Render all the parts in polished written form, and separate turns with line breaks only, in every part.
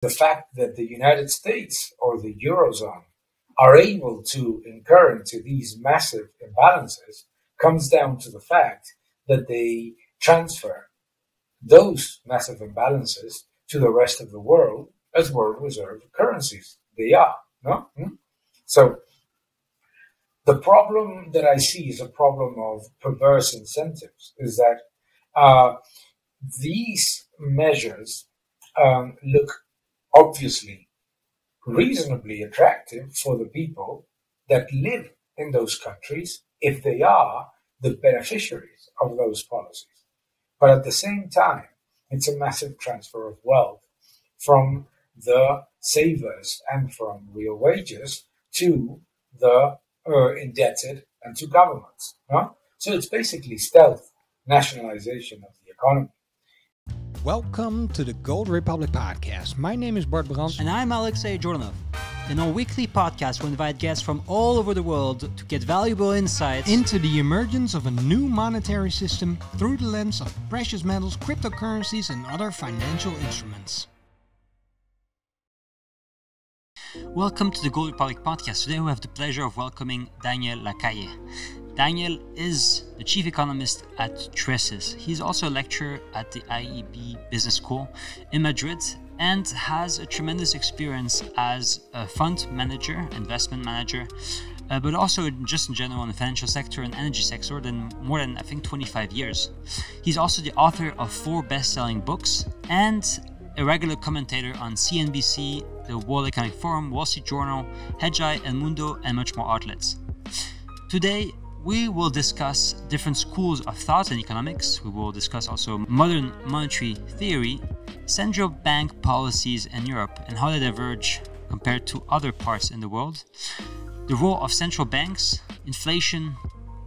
The fact that the United States or the Eurozone are able to incur into these massive imbalances comes down to the fact that they transfer those massive imbalances to the rest of the world as world reserve currencies. They are, no? So the problem that I see is a problem of perverse incentives, is that these measures look obviously reasonably attractive for the people that live in those countries if they are the beneficiaries of those policies. But at the same time, it's a massive transfer of wealth from the savers and from real wages to the indebted and to governments. Huh? So it's basically stealth nationalization of the economy.
Welcome to the Gold Republic podcast. My name is Bart.
And I'm Alexej Jordanov. In our weekly podcast, we invite guests from all over the world to get valuable insights
into the emergence of a new monetary system through the lens of precious metals, cryptocurrencies, and other financial instruments.
Welcome to the Gold Republic podcast. Today we have the pleasure of welcoming Daniel Lacalle. Daniel is the Chief Economist at Tressis. He's also a lecturer at the IEB Business School in Madrid and has a tremendous experience as a fund manager, investment manager, but also just in general in the financial sector and energy sector more than, I think, 25 years. He's also the author of 4 best-selling books and a regular commentator on CNBC, the World Economic Forum, Wall Street Journal, Hedgeye, El Mundo, and much more outlets. Today, we will discuss different schools of thought in economics. We will discuss also modern monetary theory, central bank policies in Europe and how they diverge compared to other parts in the world, the role of central banks, inflation,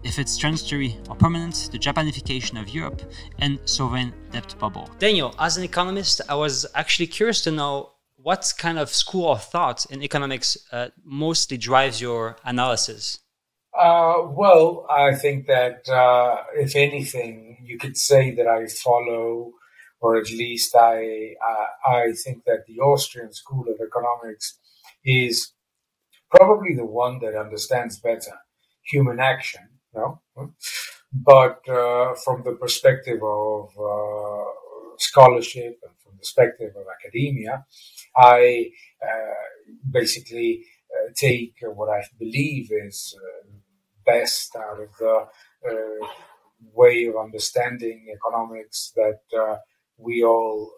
if it's transitory or permanent, the Japanification of Europe, and sovereign debt bubble. Daniel, as an economist, I was actually curious to know what kind of school of thought in economics mostly drives your analysis.
Well, I think that if anything, you could say that I follow, or at least I think that the Austrian school of economics is probably the one that understands better human action, no? But from the perspective of scholarship and from the perspective of academia, I basically take what I believe is best out of the way of understanding economics that we all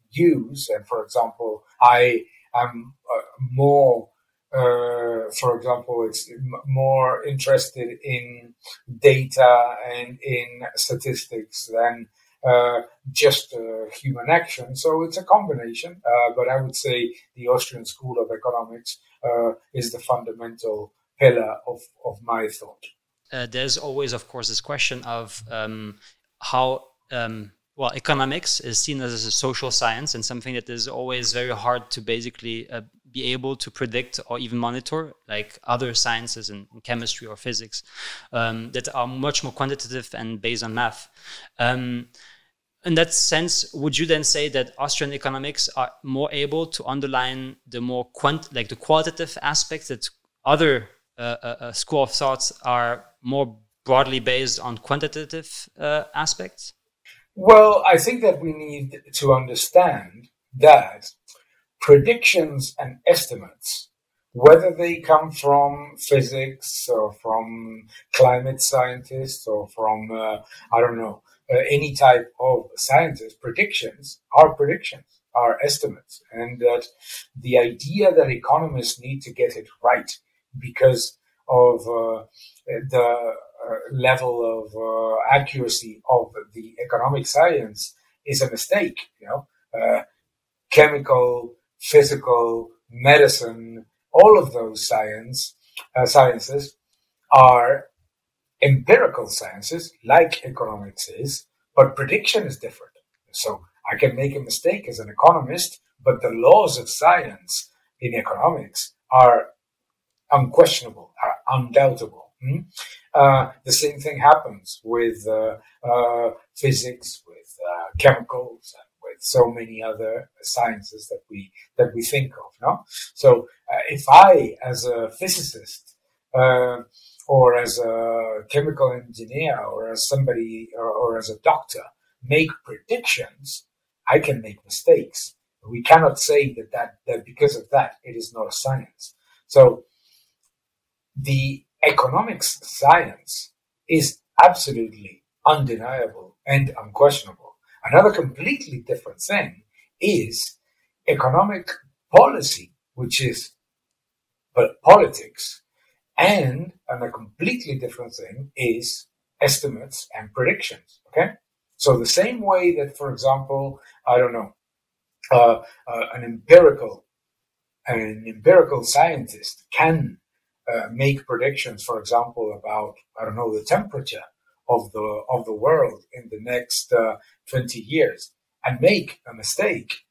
use. And for example, I am more more interested in data and in statistics than just human action. So it's a combination, but I would say the Austrian school of economics is the fundamental pillar of my thought.
There's always, of course, this question of how economics is seen as a social science and something that is always very hard to basically be able to predict or even monitor, like other sciences in chemistry or physics that are much more quantitative and based on math. In that sense, would you then say that Austrian economics are more able to underline the more the qualitative aspects that other school of thoughts are more broadly based on quantitative aspects?
Well, I think that we need to understand that predictions and estimates, whether they come from physics or from climate scientists or from, any type of scientist, predictions, are estimates. And that the idea that economists need to get it right because of the level of accuracy of the economic science is a mistake. Chemical, physical, medicine, all of those sciences are empirical sciences, like economics is, but prediction is different. So I can make a mistake as an economist, but the laws of science in economics are unquestionable, are undoubtable. The same thing happens with physics, with chemicals, and with so many other sciences that we think of. No, so if I, as a physicist, or as a chemical engineer, or as somebody, or as a doctor, make predictions, I can make mistakes. We cannot say that because of that it is not a science. So the economics science is absolutely undeniable and unquestionable. Another completely different thing is economic policy, which is politics, and a completely different thing is estimates and predictions. Okay, so the same way that, for example, I don't know, an empirical scientist can make predictions, for example, about, I don't know, the temperature of the world in the next 20 years and make a mistake.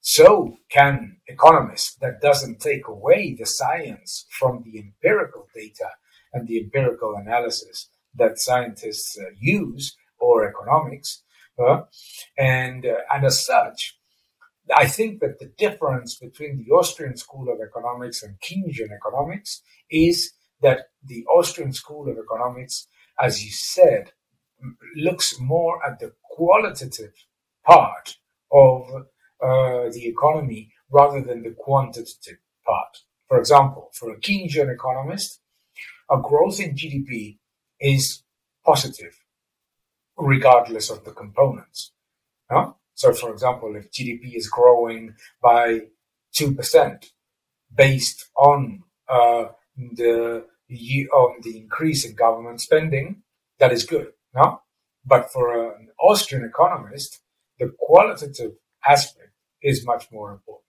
So can economists. That doesn't take away the science from the empirical data and the empirical analysis that scientists use, or economics. And as such, I think that the difference between the Austrian School of Economics and Keynesian economics is that the Austrian School of Economics, as you said, looks more at the qualitative part of the economy rather than the quantitative part. For example, for a Keynesian economist, a growth in GDP is positive, regardless of the components. No? So, for example, if GDP is growing by 2% based on the increase in government spending, that is good. No? But for an Austrian economist, the qualitative aspect is much more important.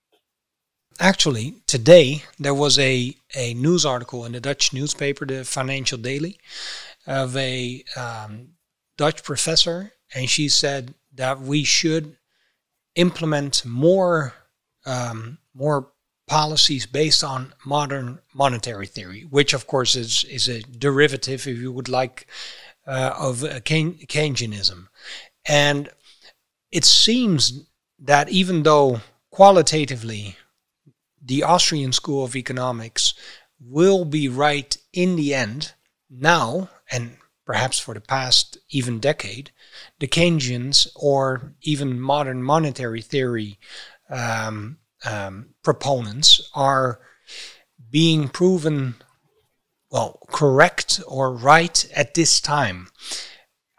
Actually, today there was a news article in the Dutch newspaper, the Financial Daily, of a Dutch professor, and she said that we should implement more policies based on modern monetary theory, which of course is a derivative, if you would like, of Keynesianism. And it seems that even though qualitatively the Austrian School of Economics will be right in the end, now, and perhaps for the past even decade, the Keynesians or even modern monetary theory proponents are being proven, well, correct or right at this time.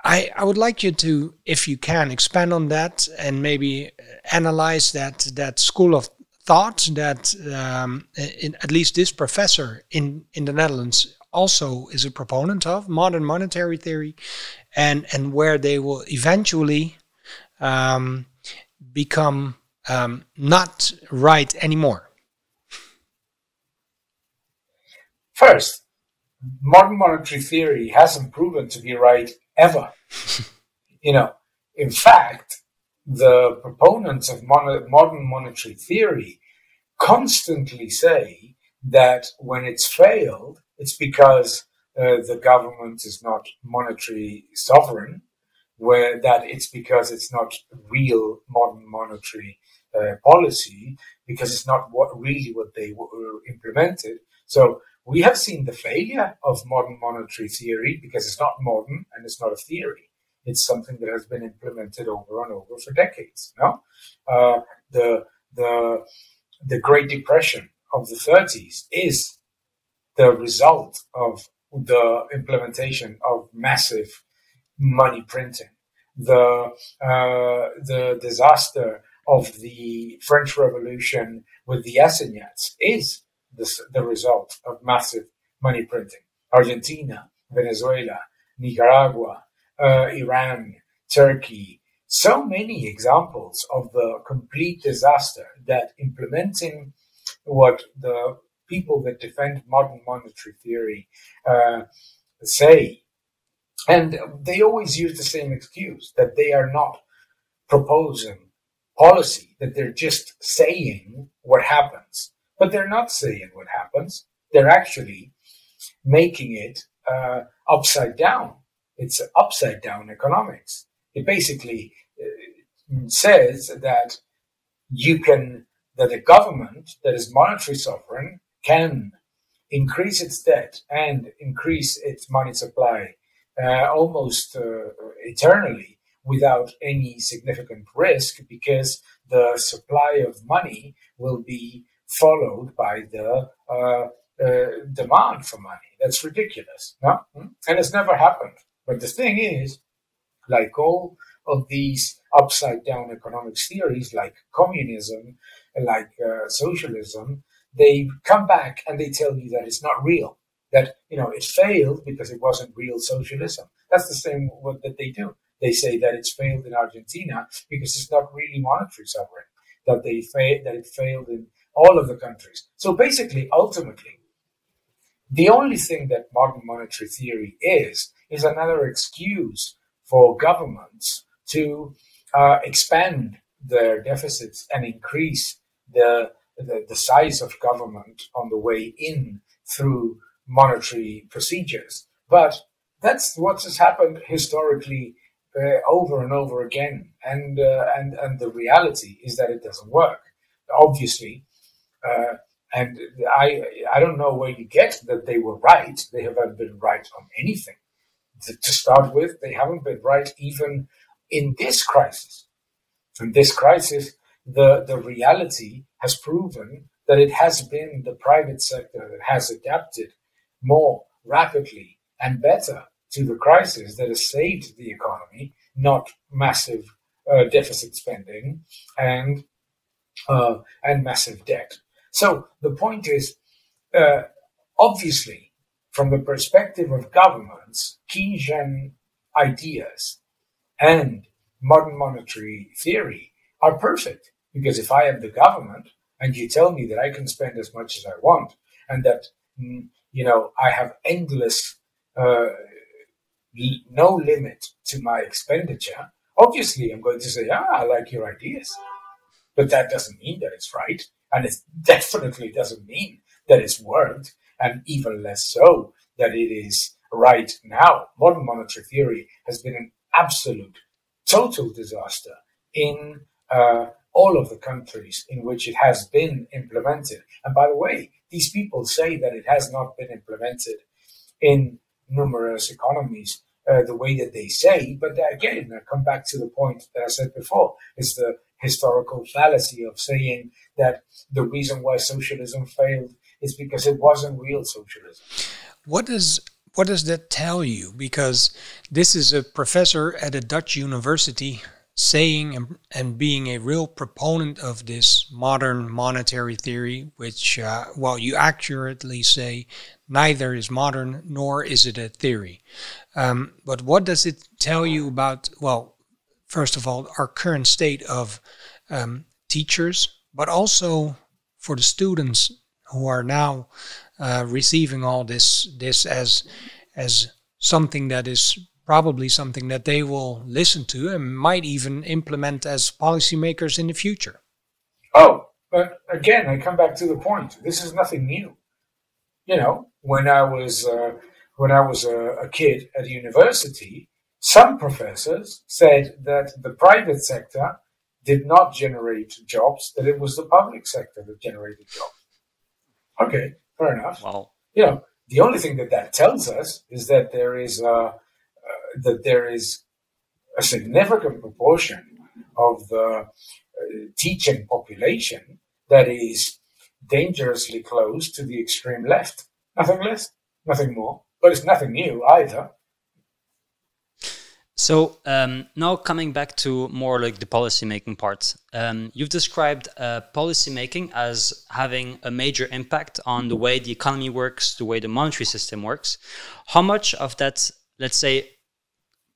I would like you to, if you can, expand on that and maybe analyze that school of thought that at least this professor in the Netherlands also is a proponent of, modern monetary theory, and where they will eventually become not right anymore.
First, modern monetary theory hasn't proven to be right ever. In fact, the proponents of modern monetary theory constantly say that when it's failed, it's because the government is not monetary sovereign, that it's because it's not real modern monetary policy, because it's not really what they implemented. So we have seen the failure of modern monetary theory because it's not modern and it's not a theory. It's something that has been implemented over and over for decades. No, the Great Depression of the 30s is the result of the implementation of massive money printing. The disaster of the French Revolution with the assignats is the result of massive money printing. Argentina, Venezuela, Nicaragua, Iran, Turkey, so many examples of the complete disaster that implementing what the people that defend modern monetary theory say. And they always use the same excuse, that they are not proposing policy, that they're just saying what happens. But they're not saying what happens. They're actually making it upside down. It's upside down economics. It basically, says that that a government that is monetary sovereign can increase its debt and increase its money supply almost eternally without any significant risk, because the supply of money will be followed by the demand for money. That's ridiculous, no? And it's never happened. But the thing is, like all of these upside down economics theories, like communism, like socialism, they come back and they tell you that it's not real, that it failed because it wasn't real socialism. That's the same that they do. They say that it's failed in Argentina because it's not really monetary sovereign, that it failed in all of the countries. So basically, ultimately, the only thing that modern monetary theory is another excuse for governments to expand their deficits and increase the size of government on the way in through monetary procedures. But that's what has happened historically over and over again. And the reality is that it doesn't work. Obviously, and I don't know where you get that they were right. They haven't been right on anything. To start with, they haven't been right even in this crisis. In this crisis, the reality has proven that it has been the private sector that has adapted more rapidly and better to the crisis that has saved the economy, not massive deficit spending and massive debt. So the point is, obviously, from the perspective of governments, Keynesian ideas and modern monetary theory are perfect. Because if I am the government and you tell me that I can spend as much as I want and that, I have endless, no limit to my expenditure, obviously I'm going to say, I like your ideas. But that doesn't mean that it's right. And it definitely doesn't mean that it's worked. And even less so that it is right now. Modern monetary theory has been an absolute, total disaster in all of the countries in which it has been implemented. And by the way, these people say that it has not been implemented in numerous economies the way that they say. But again, I come back to the point that I said before, is the historical fallacy of saying that the reason why socialism failed is because it wasn't real socialism.
What does that tell you? Because this is a professor at a Dutch university saying and being a real proponent of this modern monetary theory, which, you accurately say neither is modern nor is it a theory. But what does it tell you about, first of all, our current state of teachers, but also for the students who are now receiving all this as something that is probably something that they will listen to and might even implement as policymakers in the future?
But again, I come back to the point. This is nothing new. When I was a kid at university, some professors said that the private sector did not generate jobs, that it was the public sector that generated jobs. Okay, fair enough.
Wow.
The only thing that tells us is that there is a significant proportion of the teaching population that is dangerously close to the extreme left. Nothing less, nothing more. But it's nothing new either.
So now coming back to more like the policy-making part, you've described policy-making as having a major impact on the way the economy works, the way the monetary system works. How much of that, let's say,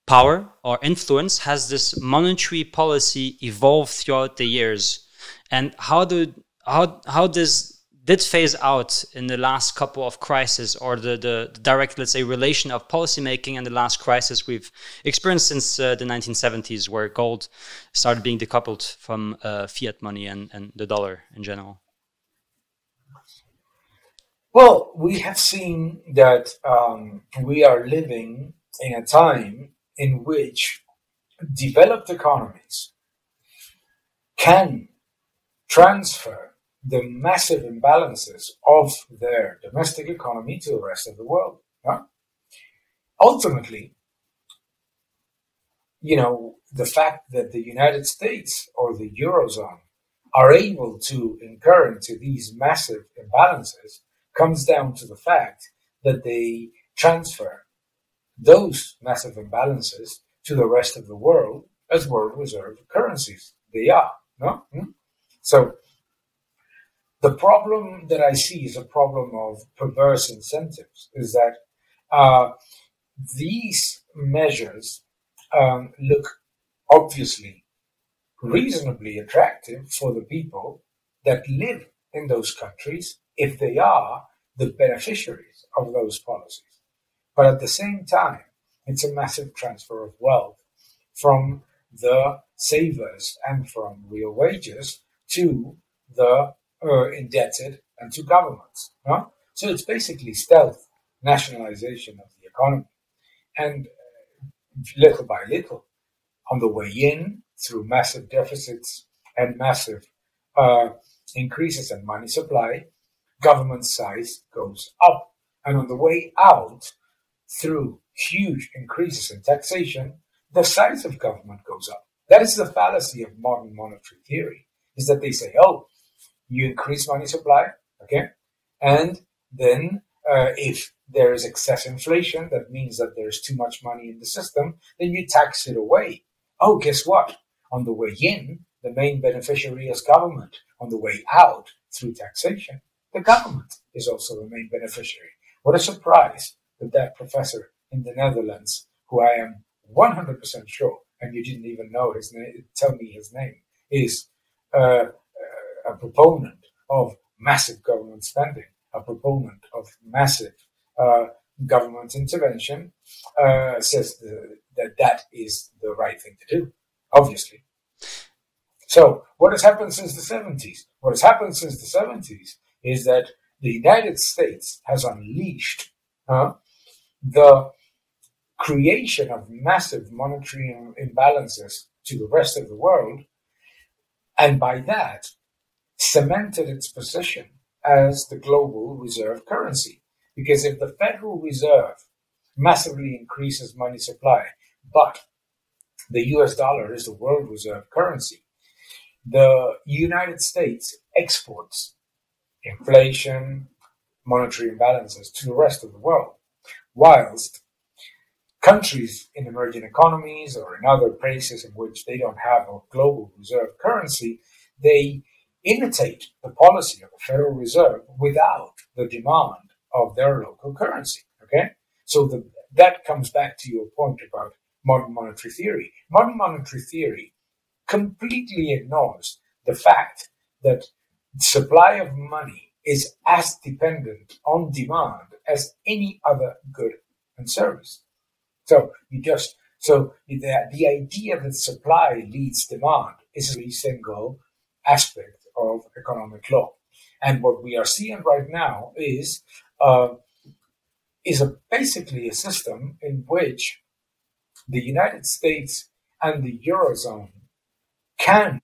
power or influence has this monetary policy evolved throughout the years? And how does did phase out in the last couple of crises, or the direct, let's say, relation of policymaking and the last crisis we've experienced since the 1970s, where gold started being decoupled from fiat money and the dollar in general?
Well, we have seen that we are living in a time in which developed economies can transfer the massive imbalances of their domestic economy to the rest of the world. Ultimately, the fact that the United States or the Eurozone are able to incur into these massive imbalances comes down to the fact that they transfer those massive imbalances to the rest of the world as world reserve currencies. They are, no? So the problem that I see is a problem of perverse incentives, is that these measures look obviously reasonably attractive for the people that live in those countries if they are the beneficiaries of those policies. But at the same time, it's a massive transfer of wealth from the savers and from real wages to the indebted and to governments. So it's basically stealth nationalization of the economy. And little by little, on the way in, through massive deficits and massive increases in money supply, government size goes up. And on the way out, through huge increases in taxation, the size of government goes up. That is the fallacy of modern monetary theory, is that they say, oh, you increase money supply, okay? And then if there is excess inflation, that means that there's too much money in the system, then you tax it away. Oh, guess what? On the way in, the main beneficiary is government. On the way out, through taxation, the government is also the main beneficiary. What a surprise that that professor in the Netherlands, who I am 100% sure, and you didn't even know his name, tell me his name, is a proponent of massive government spending, a proponent of massive government intervention, says that is the right thing to do, obviously. So what has happened since the 70s? What has happened since the 70s is that the United States has unleashed the creation of massive monetary imbalances to the rest of the world, and by that cemented its position as the global reserve currency. Because if the Federal Reserve massively increases money supply, but the US dollar is the world reserve currency, the United States exports inflation, monetary imbalances to the rest of the world, whilst countries in emerging economies or in other places in which they don't have a global reserve currency, they imitate the policy of the Federal Reserve without the demand of their local currency. Okay, so that comes back to your point about modern monetary theory. Modern monetary theory completely ignores the fact that supply of money is as dependent on demand as any other good and service. So the idea that supply leads demand is a single aspect of economic law. And what we are seeing right now is basically a system in which the United States and the Eurozone can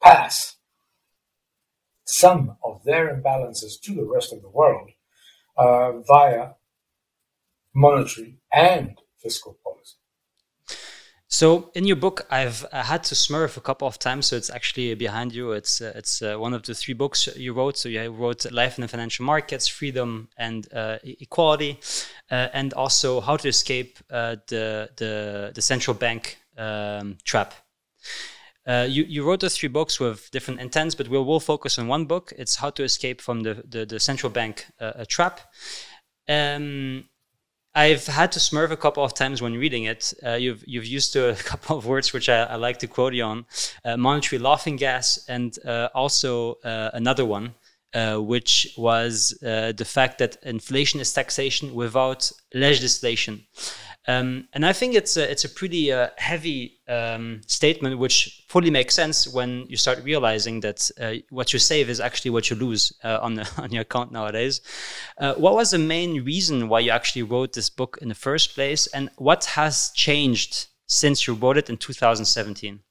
pass some of their imbalances to the rest of the world via monetary and fiscal policy.
So in your book, I've had to smurf a couple of times, so it's actually behind you. It's one of the 3 books you wrote. So you wrote Life in the Financial Markets, Freedom and Equality, and also How to Escape the Central Bank Trap. You wrote those 3 books with different intents, but we'll focus on one book. It's How to Escape from the Central Bank Trap. I've had to smurf a couple of times when reading it. You've used a couple of words which I like to quote you on: monetary laughing gas, and also another one, which was the fact that inflation is taxation without legislation. And I think it's a pretty heavy statement, which fully makes sense when you start realizing that what you save is actually what you lose on your account nowadays. What was the main reason why you actually wrote this book in the first place, and what has changed since you wrote it in 2017?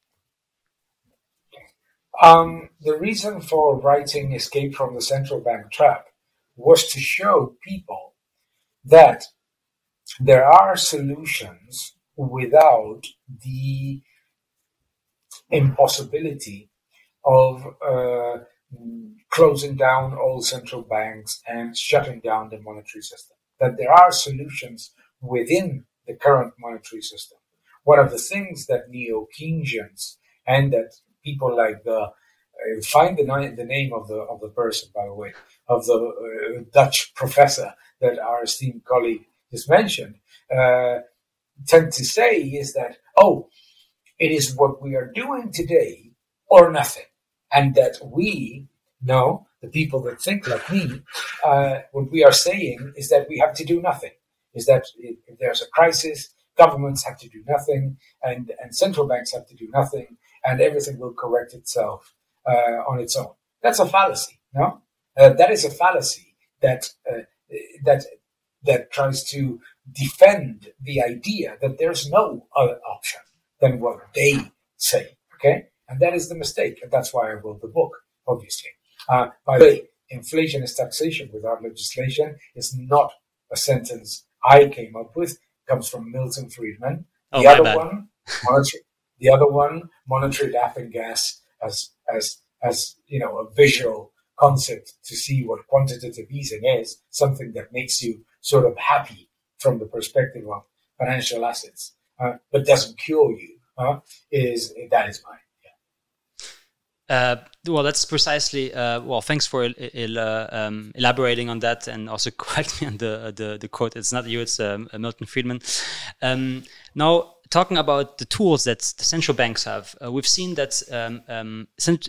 The reason for writing Escape from the Central Bank Trap was to show people that there are solutions without the impossibility of closing down all central banks and shutting down the monetary system. That there are solutions within the current monetary system. One of the things that neo-Keynesians and that people like find the name of the person, by the way, of the Dutch professor that our esteemed colleague just mentioned, tend to say is that, it is what we are doing today or nothing. And that we know, the people that think like me, what we are saying is that we have to do nothing. Is that if there's a crisis, governments have to do nothing, and central banks have to do nothing, and everything will correct itself on its own. That's a fallacy, no? That is a fallacy that tries to defend the idea that there's no other option than what they say, okay? And that is the mistake, and that's why I wrote the book, obviously. By the way, inflation is taxation without legislation is not a sentence I came up with. It comes from Milton Friedman. The other one, monetary laughing gas as a visual concept to see what quantitative easing is, something that makes you sort of happy from the perspective of financial assets, but doesn't cure you. That is mine.
Well, that's precisely. Thanks for elaborating on that, and also correct me on the quote. It's not you; it's Milton Friedman. Now, talking about the tools that the central banks have, we've seen that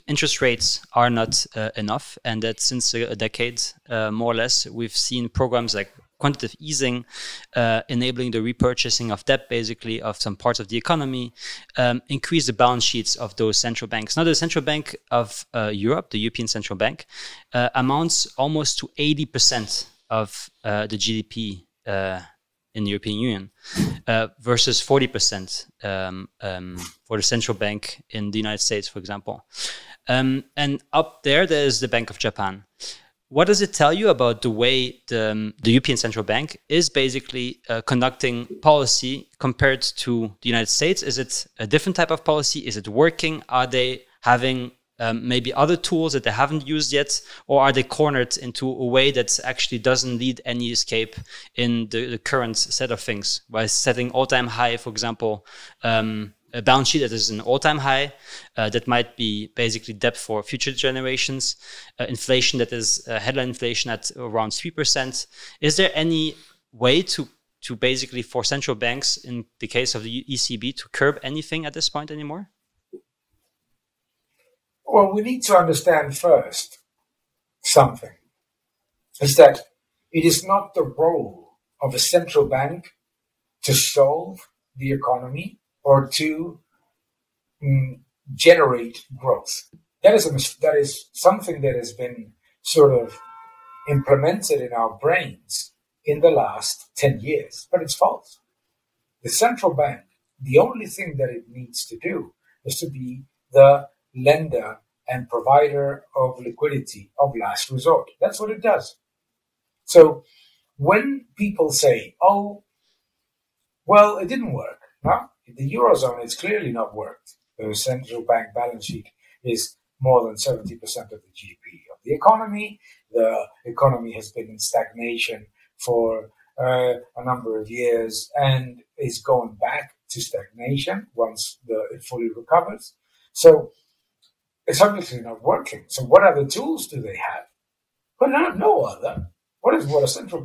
interest rates are not enough, and that since a decade, more or less, we've seen programs like quantitative easing, enabling the repurchasing of debt, basically, of some parts of the economy, increase the balance sheets of those central banks. Now, the Central Bank of Europe, the European Central Bank, amounts almost to 80% of the GDP in the European Union, versus 40% for the central bank in the United States, for example. And up there is the Bank of Japan. What does it tell you about the way the European Central Bank is basically conducting policy compared to the United States? Is it a different type of policy? Is it working? Are they having maybe other tools that they haven't used yet? Or are they cornered into a way that actually doesn't lead any escape in the current set of things? By setting all-time high, for example, a balance sheet that is an all-time high, that might be basically debt for future generations, inflation that is headline inflation at around 3%. Is there any way to basically for central banks, in the case of the ECB, to curb anything at this point anymore?
Well, we need to understand first something, is that it is not the role of a central bank to solve the economy or to generate growth. That is something that has been sort of implemented in our brains in the last 10 years, but it's false. The central bank, the only thing that it needs to do is to be the lender and provider of liquidity of last resort. That's what it does. So when people say, it didn't work, no? The Eurozone, it's clearly not worked. The central bank balance sheet is more than 70% of the GDP of the economy. The economy has been in stagnation for a number of years and is going back to stagnation once it fully recovers. So it's obviously not working. So what other tools do they have? But no other. What a central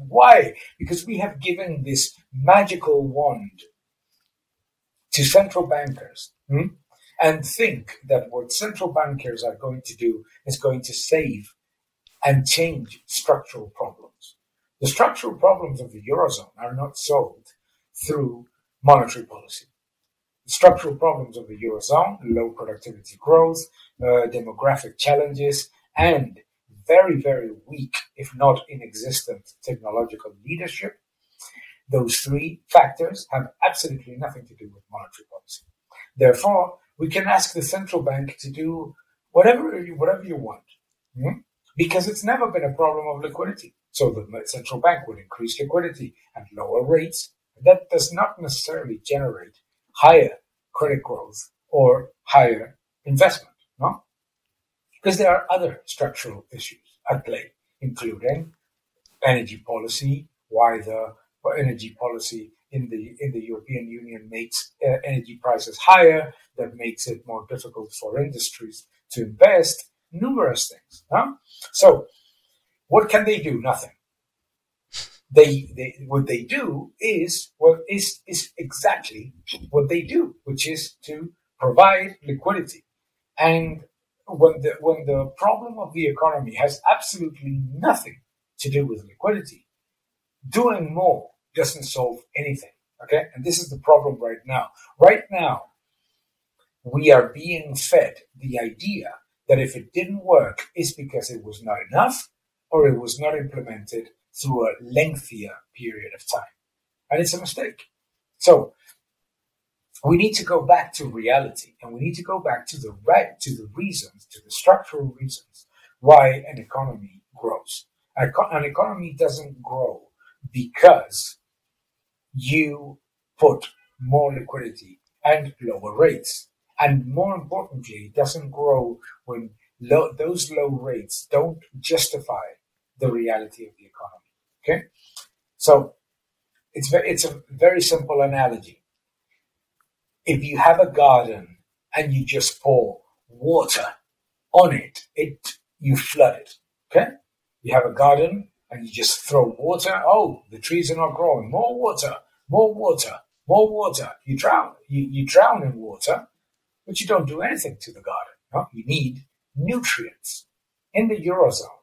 why? Because we have given this magical wand to central bankers and think that what central bankers are going to do is going to save and change structural problems. The structural problems of the Eurozone are not solved through monetary policy. The structural problems of the Eurozone, low productivity growth, demographic challenges, and very, very weak, if not inexistent, technological leadership. Those three factors have absolutely nothing to do with monetary policy. Therefore, we can ask the central bank to do whatever you want, because it's never been a problem of liquidity. So the central bank would increase liquidity and lower rates. That does not necessarily generate higher credit growth or higher investment, no? Because there are other structural issues at play, including energy policy, why the energy policy in the European Union makes energy prices higher, that makes it more difficult for industries to invest, numerous things. Huh? So what can they do? Nothing. What they do is exactly what they do, which is to provide liquidity. And when the problem of the economy has absolutely nothing to do with liquidity, doing more doesn't solve anything. Okay, and this is the problem right now. Right now, we are being fed the idea that if it didn't work, it's because it was not enough or it was not implemented through a lengthier period of time. And it's a mistake. So we need to go back to reality, and we need to go back to the reasons, to the structural reasons why an economy grows. An economy doesn't grow because you put more liquidity and lower rates. And more importantly, it doesn't grow when those low rates don't justify the reality of the economy. Okay? So it's a very simple analogy. If you have a garden and you just pour water on it, you flood it. Okay? You have a garden and you just throw water. Oh, the trees are not growing. More water, more water, more water. You drown. You drown in water, but you don't do anything to the garden. No? You need nutrients. In the Eurozone,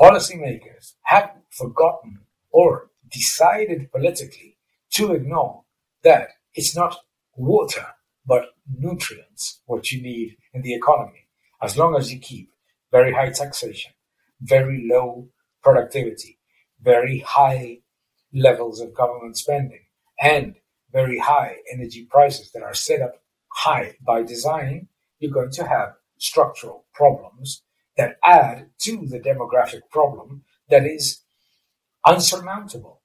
policymakers have forgotten or decided politically to ignore that it's not water, but nutrients, what you need in the economy. As long as you keep very high taxation, very low productivity, very high levels of government spending, and very high energy prices that are set up high by design, you're going to have structural problems that add to the demographic problem that is unsurmountable.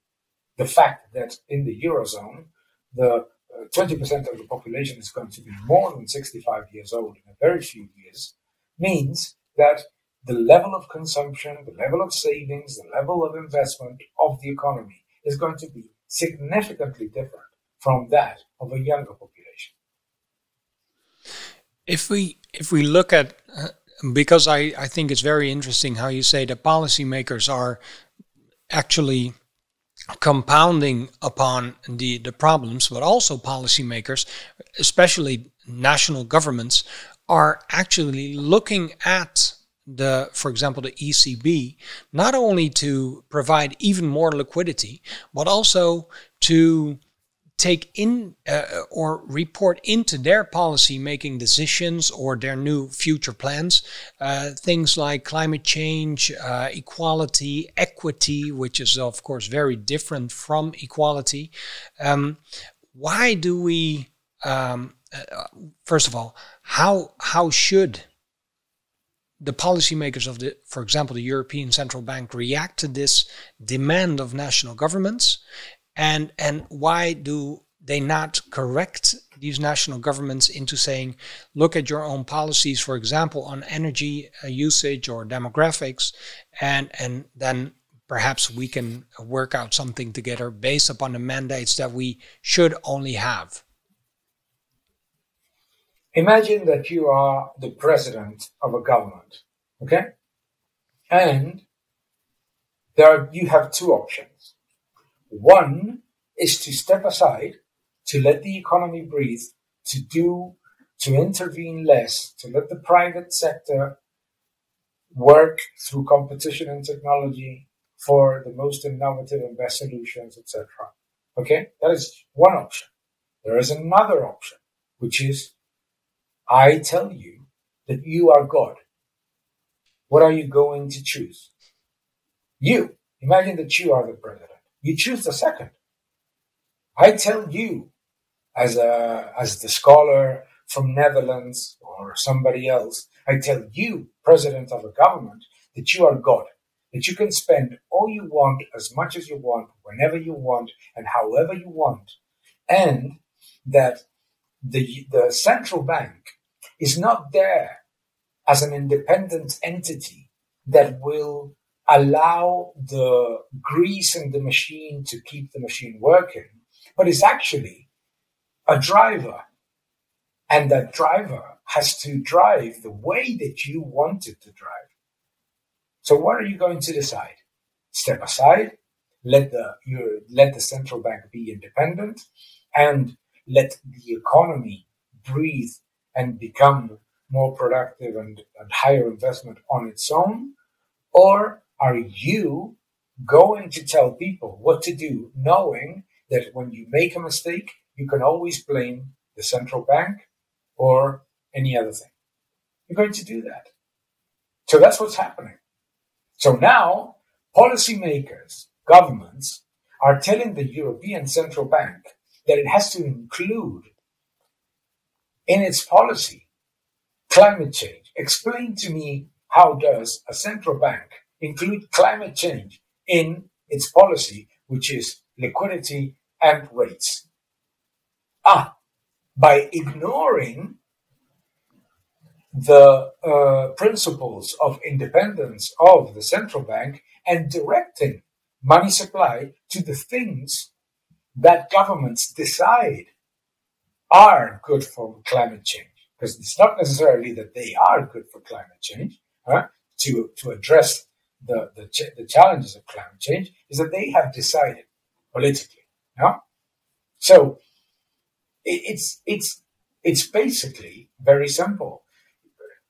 The fact that in the Eurozone, the 20% of the population is going to be more than 65 years old in a very few years means that the level of consumption, the level of savings, the level of investment of the economy is going to be significantly different from that of a younger population.
If we look at, because I think it's very interesting how you say that policymakers are actually compounding upon the problems, but also policymakers, especially national governments, are actually looking at for example, the ECB, not only to provide even more liquidity, but also to take in or report into their policy making decisions or their new future plans, things like climate change, equality, equity, which is of course very different from equality. Why do we, first of all, how should the policymakers of for example, the European Central Bank react to this demand of national governments? And why do they not correct these national governments into saying, look at your own policies, for example, on energy usage or demographics, and then perhaps we can work out something together based upon the mandates that we should only have?
Imagine that you are the president of a government, okay? And you have two options. One is to step aside, to let the economy breathe, to intervene less, to let the private sector work through competition and technology for the most innovative and best solutions, etc. Okay? That is one option. There is another option, which is, I tell you that you are God. What are you going to choose? You. Imagine that you are the president. You choose the second. I tell you, as the scholar from Netherlands or somebody else, I tell you, president of a government, that you are God, that you can spend all you want, as much as you want, whenever you want, and however you want, and that the central bank is not there as an independent entity that will allow the grease in the machine to keep the machine working, but is actually a driver. And that driver has to drive the way that you want it to drive. So what are you going to decide? Step aside, let the central bank be independent, and let the economy breathe and become more productive and higher investment on its own? Or are you going to tell people what to do, knowing that when you make a mistake, you can always blame the central bank or any other thing? You're going to do that. So that's what's happening. So now, policymakers, governments, are telling the European Central Bank that it has to include in its policy climate change. Explain to me, how does a central bank include climate change in its policy, which is liquidity and rates? By ignoring the principles of independence of the central bank and directing money supply to the things that governments decide are good for climate change. Because it's not necessarily that they are good for climate change, to address the challenges of climate change, is that they have decided politically. So it's basically very simple.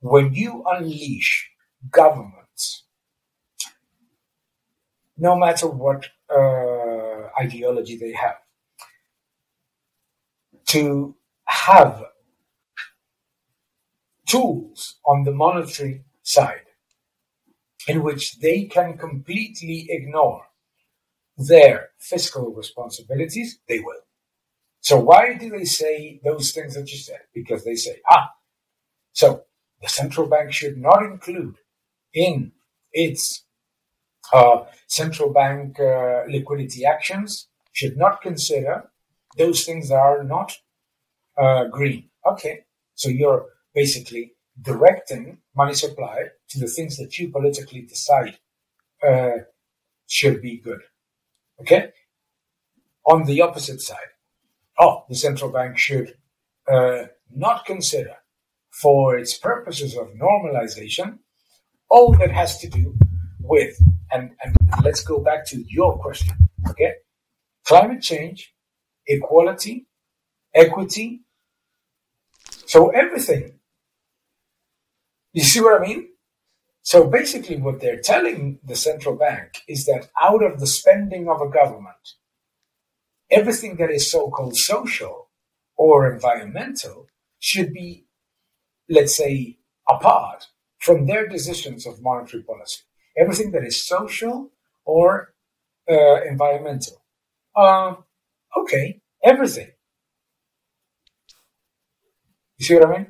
When you unleash governments, no matter what ideology they have, to have tools on the monetary side in which they can completely ignore their fiscal responsibilities, they will. So why do they say those things that you said? Because they say, so the central bank should not include in its central bank liquidity actions, should not consider those things that are not green. Okay, so you're basically directing money supply to the things that you politically decide should be good. Okay? On the opposite side, the central bank should not consider, for its purposes of normalization, all that has to do with, and let's go back to your question, okay? Climate change, equality, equity, so everything. You see what I mean? So basically what they're telling the central bank is that out of the spending of a government, everything that is so-called social or environmental should be, let's say, apart from their decisions of monetary policy. Everything that is social or environmental. Okay, everything. You see what I mean?